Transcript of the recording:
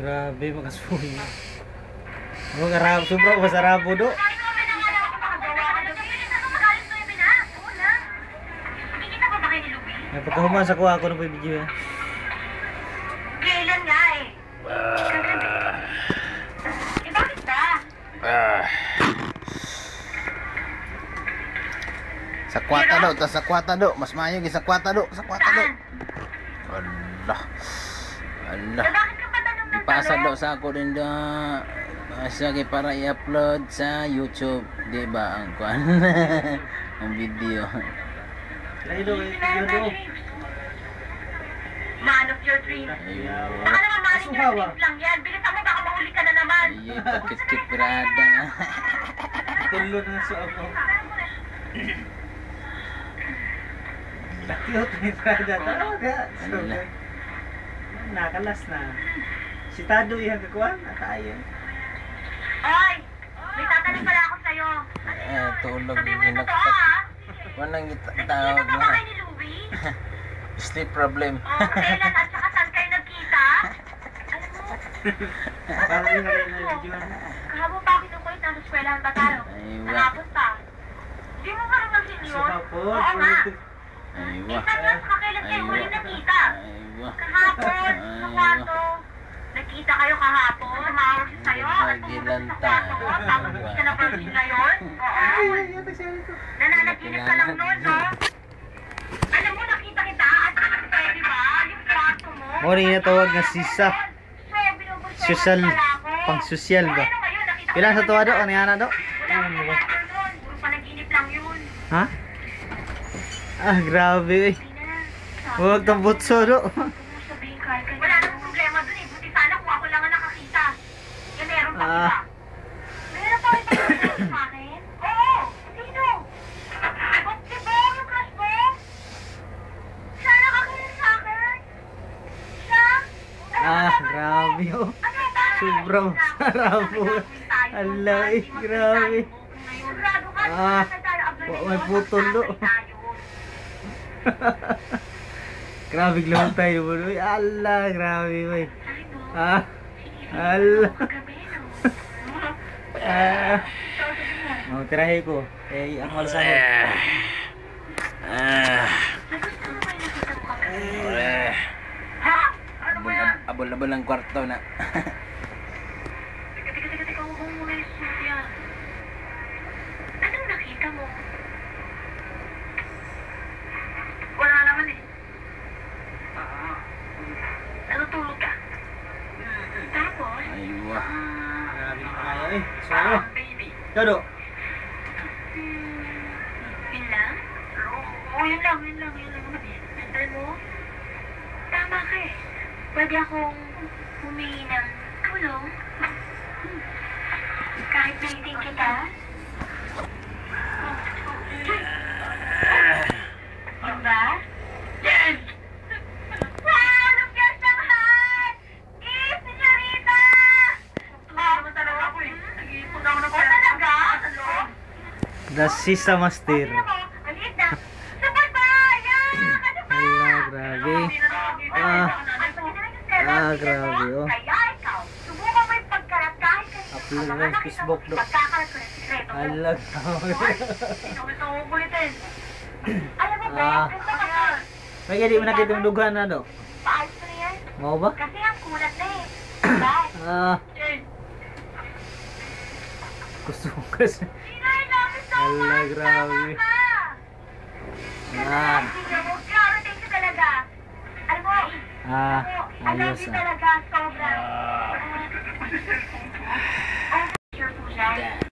Grabe, makasuhin. Sobrang masarap do. Pagkahuman sa kuha ako ng video yan. Kailan nga eh. Bakit ba? Sa kwata do, sa kwata do. Mas mayo sa kwata do, sa kwata do. Allah. Allah. Bakit ka pa tanong ng Ipasa do sa ako din da. Asa kay para i-upload sa YouTube, di ba ang kwan? Ang video. Lagi do, video do. Man of your dreams. Baka naman man of your dreams lang yan. Bilisan mo, baka mahuli ka na naman. Ay, pakit-kit brada. Tulod na sa ako. Cute ni Prada. Talaga. Nakalas na. Si Tado yung kakuan. Nakayan. Oy! May tatanong pala ako sa'yo. Tulog Sabi mo yung totoo ginagtak. ha? Walang Nakita tawag ka ba na. kayo ni Louie? Sleep problem. Kailan at saka saan kayo nagkita? Alam mo, Parang yung video. kahapon pa ako kinukulit nasa eskwelahan ba tayo? Aywa. Nakapos pa. Hindi mo ba naman yun? Support. Oo nga. Aywa. Minsan nga saka kailan kayo huli nagkita? Aywa. Kahapon, sa kwarto. Nagkita kayo kahapon. Tumawag siya sa'yo. At pumunta sa kwarto ko. Tapos hindi ka na virgin ngayon. Oo. Nananaginip ka lang noon, no? Alam mo, nakita kita. At pwede ba? Yung kwarto mo. Morning na tawag na sisa. So, binubulsa Social, pala ako. pang social ba? Ano ngayon, nakita ko Ilan sa na tuwa do? ngayon. Ano yan na do? Wala akong kwarto noon. Puro panaginip lang yun. Ha? Ah, grabe eh. Hindi na. Huwag kang butso do. Sabihin kahit kayo. Wala namang problema dun eh. Buti sana kung ako lang ang nakakita. Eh, meron pa Ah. kita. Meron pa kita sa akin? Oo. Sino? Ba't si Bo? Yung crush mo? Siya nakakita sa akin? Siya? Grabe oh. Sobrang sarap po. Ala eh, grabe. May putol do. Grabe glawang tayo mo do. Ala, grabe boy. Ala. Mau tirahin ko. Ang malasan mo. Abol-abol ang kwarto na. Teka, huwag mo muna yung suit yan. Anong nakita mo? Wala naman eh. Natutulog ka? Tapos? Aywa. Grabe na kaya eh. Sorry. Baby. Dodo. Yun lang? Oo, yun lang. Alam mo, tama ka eh. Pwede akong humingi ng tulong. Kahit naliting kita. Diba? Yes! Wow! Lumpiyas ng hat! Eh, senyorita! Tumawa naman talaga ako eh. Nag-iipon ako na pala. Talaga? Ano? The Sisa Master. Maliit na. Sapat ba? Ayan! Ano ba? Ala, grabe. Grabe oh. Kaya ikaw, subukan mo yung pagkarat kahit Upload na yung Facebook do. pagkakarat ko yung sikreto mo. Ala, grabe. Sino gusto mo ulitin? Alam mo ba, gusto ko yan. May hindi mo nakita yung dugan na do. Paayos ko na yan. Mau ba? Kasi ang kulat na eh. Bye. Gusto ko kasi. Sino I love you so Ala, much. grabe. Tama ka. Yan. Grabe, thank you talaga. Alam mo, I love Ayos you ah. talaga, sobra. Sure po siya.